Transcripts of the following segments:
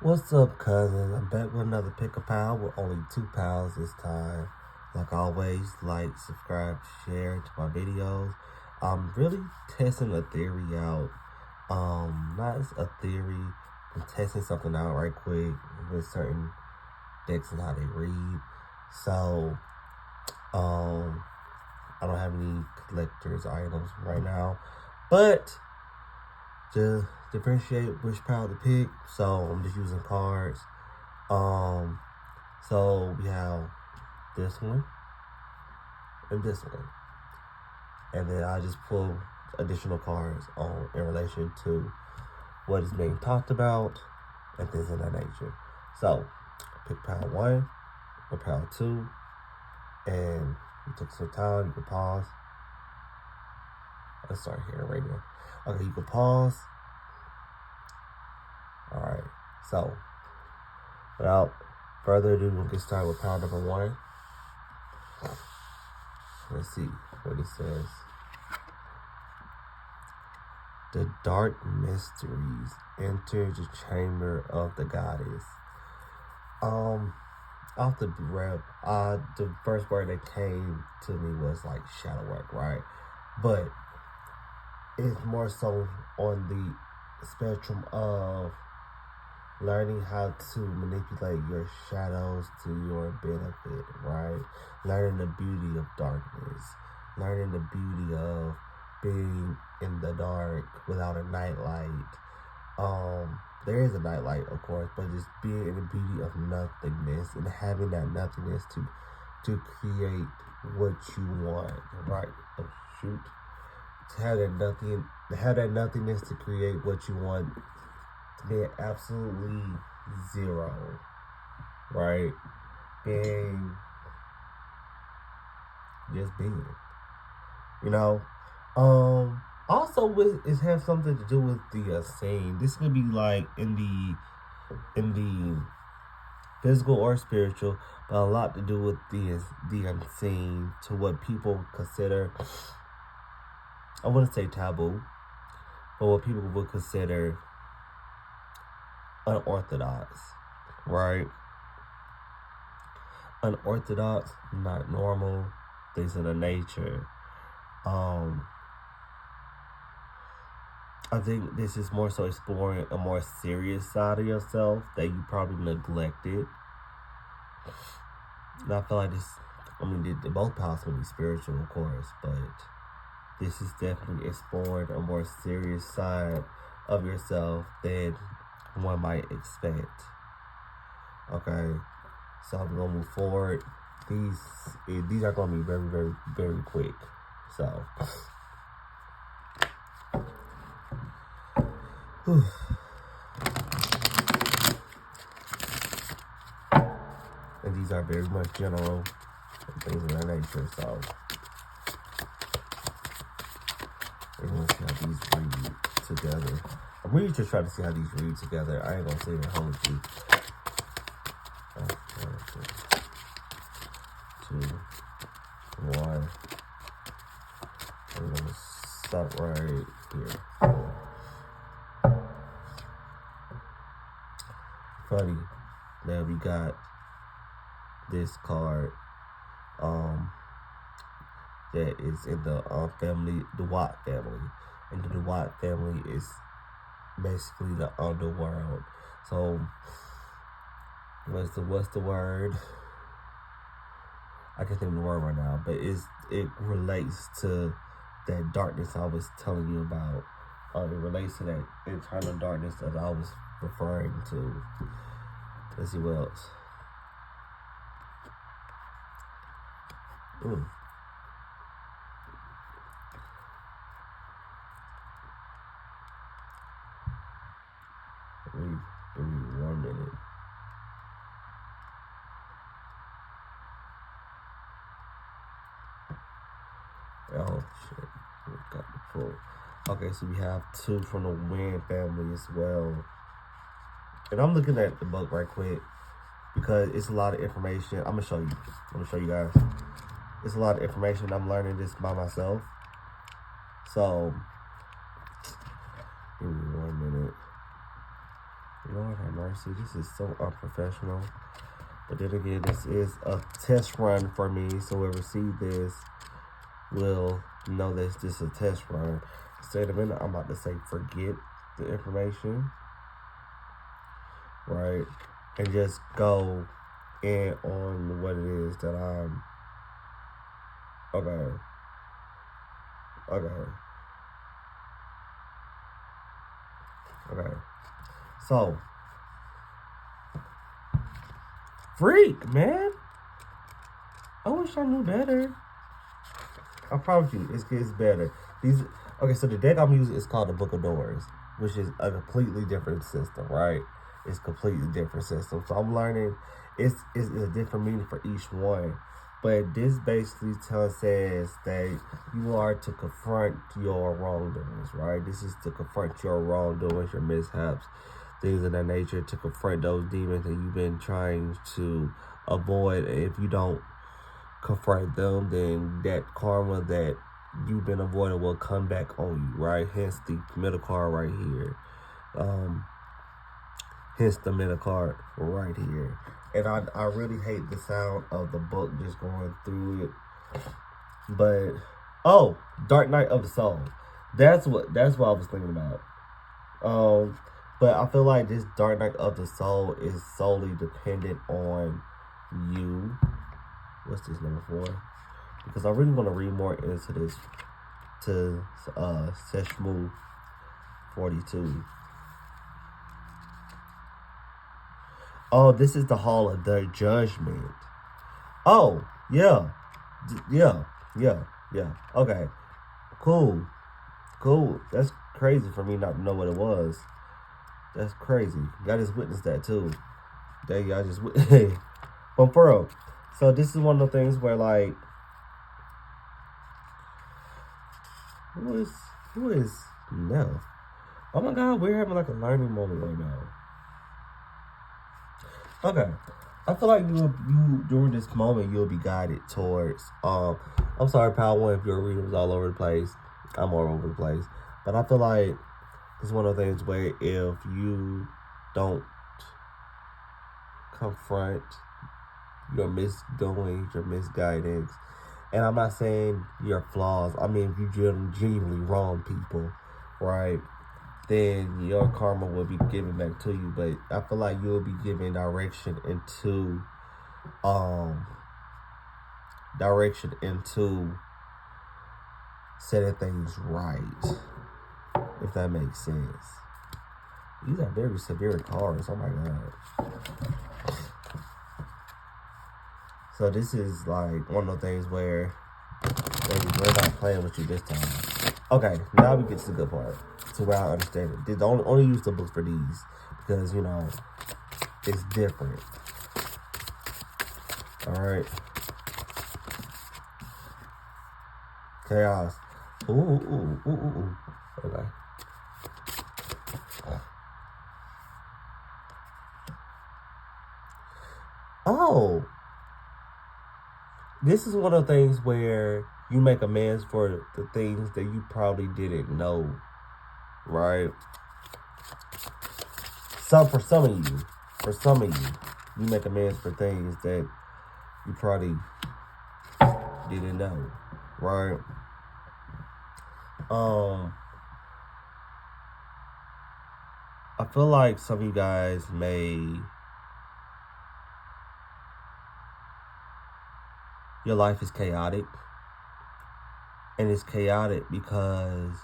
What's up, cousins? I'm back with another pick a pal with only 2 pals this time. Like always, like, subscribe, share to my videos. I'm really testing a theory out. Not a theory. I'm testing something out right quick with certain decks and how they read. So, I don't have any collector's items right now, but to differentiate which pal to pick, so I'm just using cards. So we have this one and this one, and then I just pull additional cards in relation to what is being talked about and things of that nature. So pick pal 1 or pal 2, and you took some time. You can pause. Let's start here right now. Okay, you can pause. Alright, so without further ado, we'll get started with pile number 1. Let's see what it says. The dark mysteries enter the chamber of the goddess. Off the rep, the first word that came to me was like shadow work, right? But it's more so on the spectrum of learning how to manipulate your shadows to your benefit, right? Learning the beauty of darkness, learning the beauty of being in the dark without a nightlight. There is a nightlight, of course, but just being in the beauty of nothingness and having that nothingness to create what you want, right? Oh shoot. To have that nothingness to create what you want, to be absolutely zero, right? Being just being, you know. Also, it has something to do with the scene. This could be like in the physical or spiritual, but a lot to do with the unseen, to what people consider, I wouldn't say taboo, but what people would consider unorthodox, right? Unorthodox, not normal, things of the nature. I think this is more so exploring a more serious side of yourself that you probably neglected. And I feel like this, they both possibly spiritual, of course, but this is definitely exploring a more serious side of yourself than one might expect. Okay, so I'm gonna move forward. These are gonna be very, very, very quick. So, and these are very much general and things of that nature. So, we're gonna see how these read together. I'm really just trying to see how these read together. I ain't gonna say the whole thing. 2, 1. I'm gonna start right here. Funny that we got this card that is in the family, the Watt family, and the Watt family is basically the underworld. So what's the word? I can't think of the word right now, but it relates to that darkness I was telling you about. It relates to that internal darkness that I was referring to. Let's see what else. Give me 1 minute. Oh shit, we got the full. Okay, so we have 2 from the Wind family as well. And I'm looking at the book right quick because it's a lot of information. I'm gonna show you guys. It's a lot of information. I'm learning this by myself. So give me 1 minute. Lord have mercy. This is so unprofessional. But then again, this is a test run for me. So whoever sees this will know that this is a test run. So in a minute, I'm about to say forget the information. Right? And just go in on what it is that I'm... Okay. So, freak, man. I wish I knew better. I promise you, it gets better. So the deck I'm using is called the Book of Doors, which is a completely different system, right? It's a completely different system. So I'm learning it's a different meaning for each one. But this basically says that you are to confront your wrongdoings, right? This is to confront your wrongdoings, your mishaps, things of that nature, to confront those demons that you've been trying to avoid. And if you don't confront them, then that karma that you've been avoiding will come back on you, right? Hence the middle card right here. Hence the middle card right here. And I really hate the sound of the book just going through it. But Dark Night of the Soul. That's what I was thinking about. But I feel like this Dark Night of the Soul is solely dependent on you. What's this number 4? Because I really want to read more into this to Seshmu 42. Oh, this is the Hall of the Judgment. Oh, yeah. Okay. Cool. That's crazy for me not to know what it was. That's crazy. Y'all just witnessed that too. Y'all just witnessed. But for real. So this is one of the things where, like, who is no? Oh my God, we're having like a learning moment right now. Okay, I feel like you during this moment you'll be guided towards. I'm sorry, Power One, if your reading was all over the place. I'm all over the place, but I feel like it's one of the things where if you don't confront your misdoings, your misguidance, and I'm not saying your flaws. I mean, if you genuinely wrong people, right? Then your karma will be given back to you. But I feel like you'll be given direction into setting things right, if that makes sense. These are very severe cards. Oh my God. So this is like one of the things where we're not playing with you this time. Okay, now we get to the good part. To where I understand it. They only use the books for these because, you know, it's different. Alright. Chaos. Ooh. Okay. Oh. This is one of the things where you make amends for the things that you probably didn't know. Right? For some of you, you make amends for things that you probably didn't know. Right? I feel like some of you guys your life is chaotic. And it's chaotic because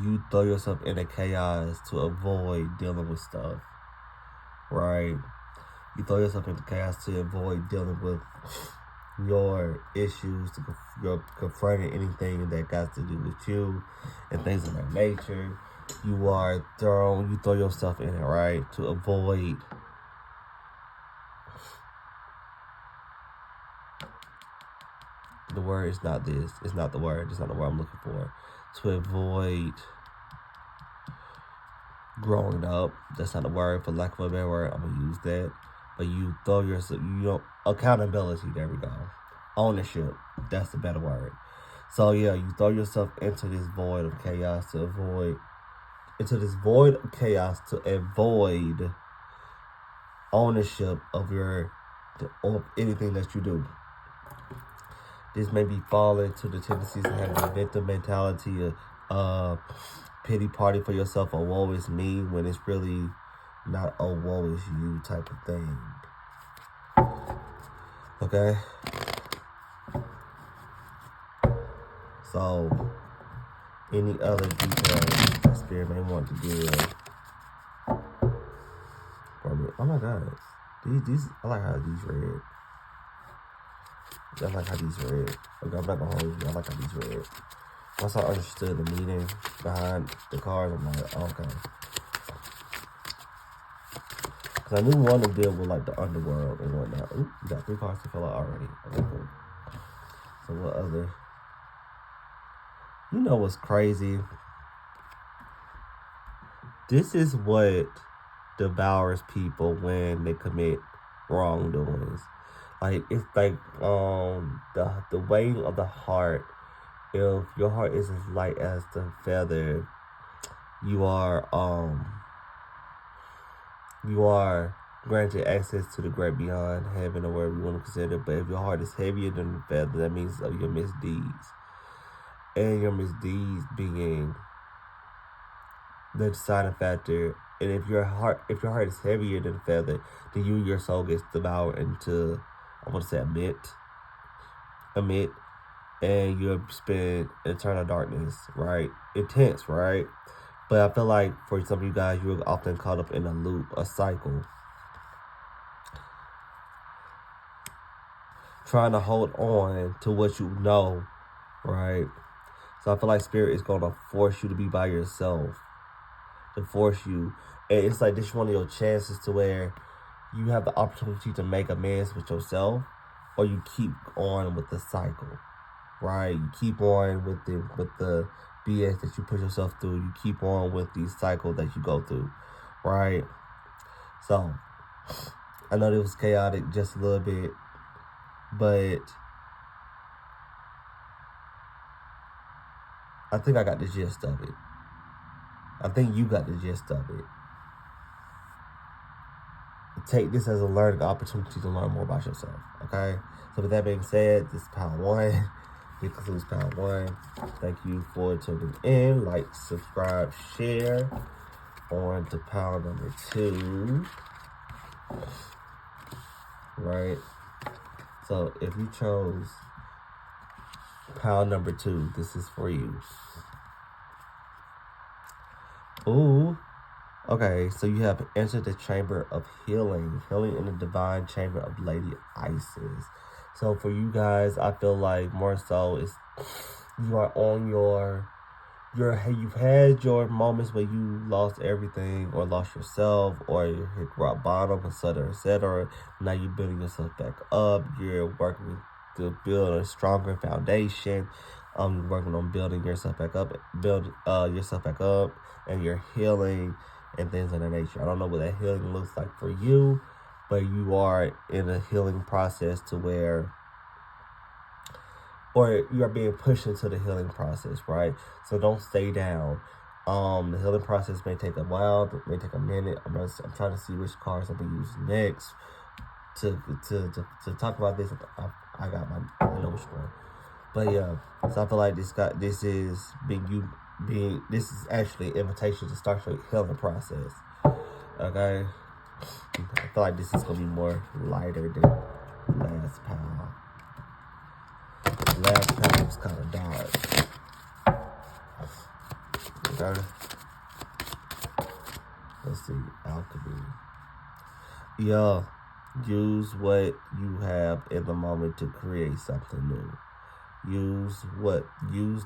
you throw yourself into chaos to avoid dealing with stuff, right? You throw yourself into chaos to avoid dealing with your issues, you're confronting anything that got to do with you and things of that nature. You throw yourself in it, right? To avoid the word is not this. It's not the word. It's not the word I'm looking for. To avoid growing up. That's not the word. For lack of a better word, I'm going to use that. But you throw yourself, accountability. There we go. Ownership. That's the better word. So yeah, you throw yourself into this void of chaos to avoid ownership of of anything that you do. This may be falling to the tendencies to have a victim mentality, a pity party for yourself, a woe is me, when it's really not a woe is you type of thing. Okay? So, any other details that Spirit may want to give for me? Oh my God. These I like how these read. I like how these read. Okay, I'm not gonna hold you. I like how these read. Once I understood the meaning behind the cards, I'm like, okay. Because I knew we wanted to deal with like the underworld and whatnot. Ooh, you got 3 cards to fill out already. Okay, cool. So what other? You know what's crazy? This is what devours people when they commit wrongdoings. Like, it's like the weighing of the heart. If your heart is as light as the feather, you are granted access to the great beyond heaven, or wherever you want to consider it. But if your heart is heavier than the feather, that means of your misdeeds. And your misdeeds being the deciding factor. And if your heart is heavier than the feather, then your soul gets devoured into, I want to say, amid, and you'll spend eternal darkness, right? Intense, right? But I feel like for some of you guys, you're often caught up in a loop, a cycle, trying to hold on to what you know, right? So I feel like Spirit is going to force you to be by yourself, to force you. And it's like this is one of your chances to where you have the opportunity to make amends with yourself, or you keep on with the cycle, right? You keep on with the BS that you put yourself through. You keep on with the cycle that you go through, right? So I know it was chaotic just a little bit, but I think I got the gist of it. I think you got the gist of it. Take this as a learning opportunity to learn more about yourself, okay? So with that being said, this is Pound 1. It concludes Pound 1. Thank you for tuning in. Like, subscribe, share. On to Pound number 2. Right? So if you chose Pound number 2, this is for you. Ooh. Okay, so you have entered the chamber of healing in the divine chamber of Lady Isis. So for you guys, I feel like more so is you are on you've had your moments where you lost everything or lost yourself or you hit rock bottom, etc., etc. Now you're building yourself back up. You're working to build a stronger foundation. You're working on building yourself back up, and you're healing and things of that nature. I don't know what that healing looks like for you, but you are in a healing process to where, or you are being pushed into the healing process, right? So don't stay down. The healing process may take a while, it may take a minute. I'm trying to see which cards I'm gonna use next to talk about this. I know which one. But yeah, so I feel like this is actually an invitation to start your healing process. Okay? I feel like this is gonna be more lighter than last pile. Last pile was kind of dark. Okay? Let's see, alchemy. Yeah, use what you have in the moment to create something new. Use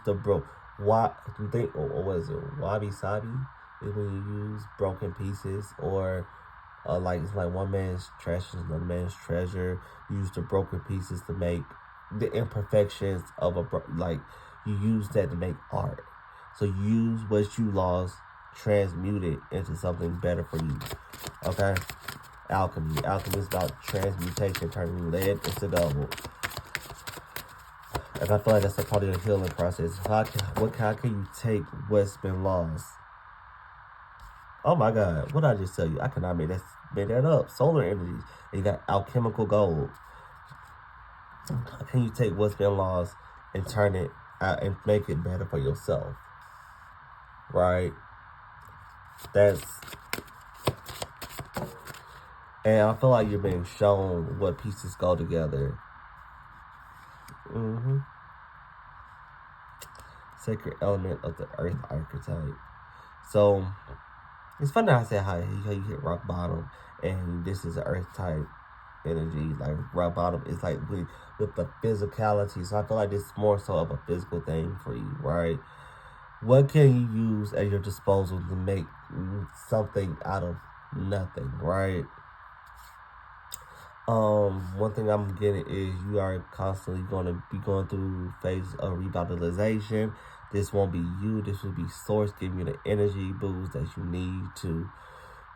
the what is it? Wabi sabi is when you use broken pieces, or like it's like one man's trash is another man's treasure. Use the broken pieces to make the imperfections of like you use that to make art. So use what you lost, transmute it into something better for you. Okay? Alchemy is about transmutation, turning lead into gold. And I feel like that's a part of the healing process. How can you take what's been lost? Oh my God, what did I just tell you? I cannot make made that up. Solar energies. And you got alchemical gold. How can you take what's been lost and turn it out and make it better for yourself? Right? And I feel like you're being shown what pieces go together. Sacred element of the earth archetype. So, it's funny how I said how you hit rock bottom, and this is an earth type energy. Like, rock bottom is like with the physicality. So, I feel like this is more so of a physical thing for you, right? What can you use at your disposal to make something out of nothing, right? One thing I'm getting is you are constantly going to be going through phases of revitalization. This won't be you. This will be source giving you the energy boost that you need to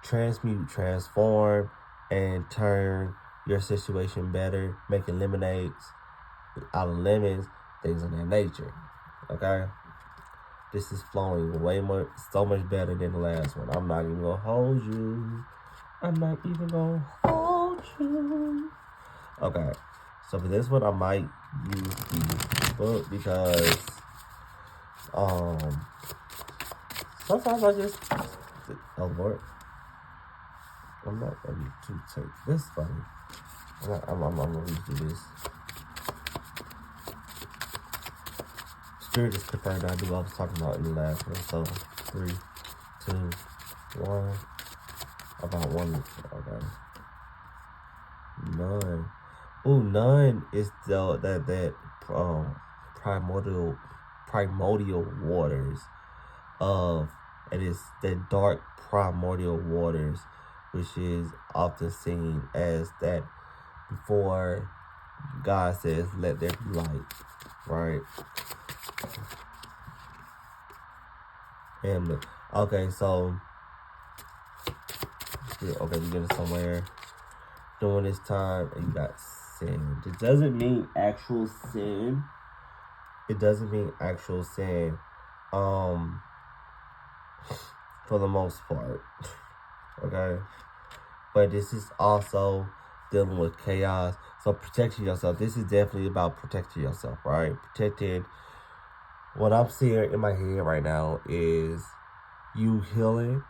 transmute, transform, and turn your situation better, making lemonades out of lemons, things of that nature. Okay? This is flowing so much better than the last one. I'm not even going to hold you. I'm not even going to hold you. Okay. So for this one, I might use the book because sometimes I just, oh Lord, I'm not ready to take this, buddy. I'm ready to do this. Spirit just confirmed I knew what I was talking about in the last one. So 3, 2, 1. About 1. Okay. None. Ooh, none is that primordial waters of it is the dark primordial waters, which is often seen as that before God says let there be light, right? And okay, so okay, we're getting somewhere during this time, and you got sin. It doesn't mean actual sin. It doesn't mean actual sin. For the most part. Okay? But this is also dealing with chaos. So protecting yourself. This is definitely about protecting yourself, right? Protecting. What I'm seeing in my head right now is you healing.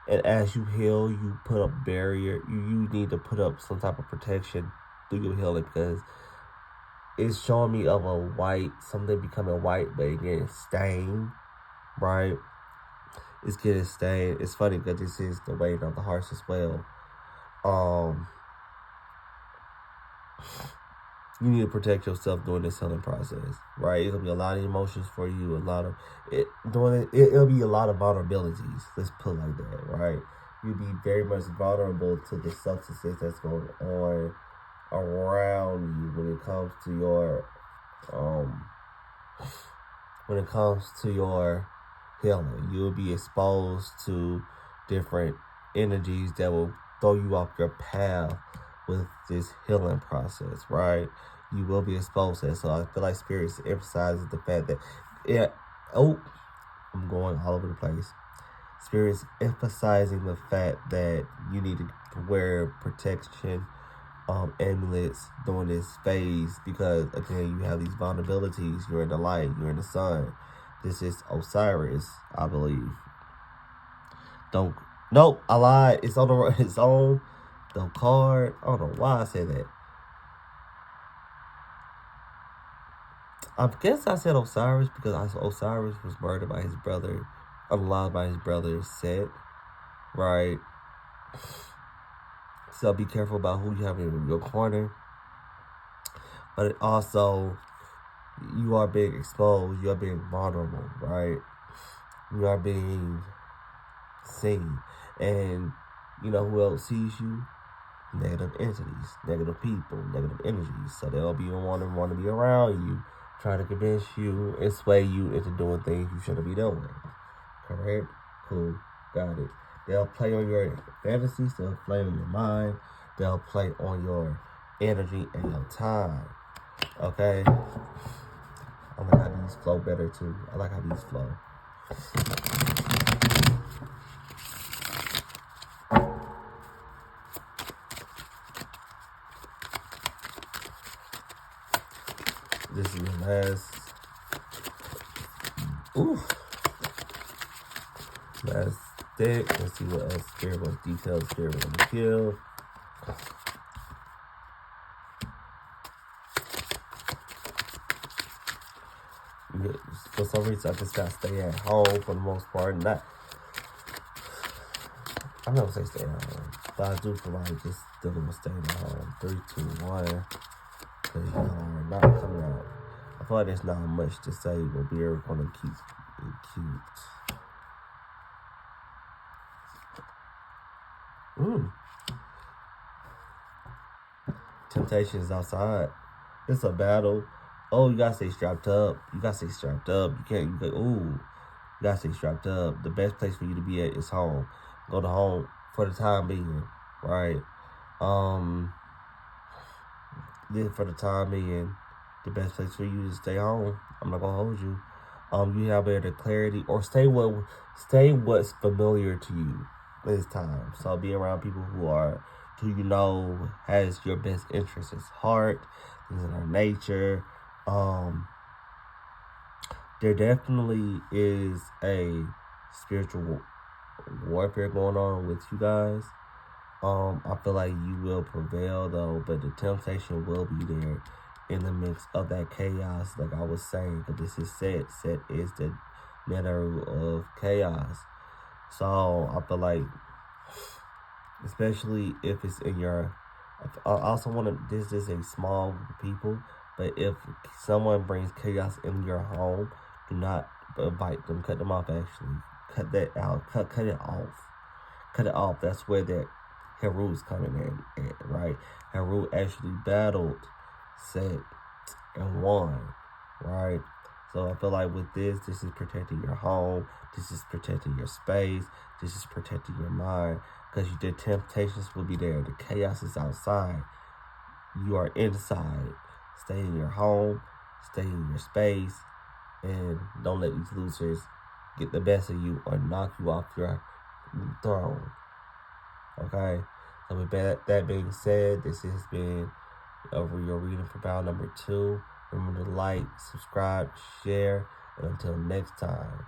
And as you heal, you put up barrier. You need to put up some type of protection through your healing, because it's showing me of a white, something becoming white, but it getting stained, right? It's getting stained. It's funny because this is the weight of the hearts as well. You need to protect yourself during this healing process, right? It'll be a lot of emotions for you, it'll be a lot of vulnerabilities. Let's put it like that, right? You'll be very much vulnerable to the substances that's going on around you when it comes to your healing. You'll be exposed to different energies that will throw you off your path with this healing process, right? You will be exposed to it. So I feel like Spirit emphasizes the fact that, I'm going all over the place. Spirit's emphasizing the fact that you need to wear protection amulets during this phase, because again, you have these vulnerabilities. You're in the light, you're in the sun. This is Osiris, I believe. Nope, I lied. It's on the card. I don't know why I said that. I guess I said Osiris because Osiris was murdered by his brother, unalive by his brother Set, right? So be careful about who you have in your corner. But it also, you are being exposed. You are being vulnerable, right? You are being seen. And you know who else sees you? Negative entities, negative people, negative energies. So they'll be want to be around you, trying to convince you and sway you into doing things you shouldn't be doing. Correct? Cool. Got it. They'll play on your fantasies. They'll play on your mind. They'll play on your energy and your time. Okay? I like how these flow better too. I like how these flow. This is the last. Last deck. Let's see what else Spirit was detailed. Spirit was gonna kill. For some reason, I just gotta stay at home for the most part. I never say stay at home, but I do feel like just dealing with staying at home. 3, 2, 1. Because y'all are not coming out. I feel like there's not much to say, but we are gonna keep it cute. Temptation is outside. It's a battle. Oh, you gotta stay strapped up. You gotta stay strapped up. You gotta stay strapped up. The best place for you to be at is home. Go to home for the time being, right? Then for the time being, the best place for you is stay home. I'm not gonna hold you. You have better clarity, or stay what's familiar to you this time. So be around people who you know has your best interests at heart, things in our nature. There definitely is a spiritual warfare going on with you guys. I feel like you will prevail though, but the temptation will be there in the mix of that chaos, like I was saying, because this is set. Set is the matter of chaos. So I feel like, especially if it's in your, I also want to, this is a small group of people, but if someone brings chaos in your home, do not invite them, cut them off actually. Cut that out, cut it off. Cut it off. That's where that Heru's coming in, right? Heru actually battled Set and won, right? So I feel like with this is protecting your home. This is protecting your space. This is protecting your mind, because the temptations will be there. The chaos is outside. You are inside. Stay in your home. Stay in your space. And don't let these losers get the best of you or knock you off your throne. Okay? So with that being said, this has been over your reading for battle number 2. Remember to like, subscribe, share, and until next time.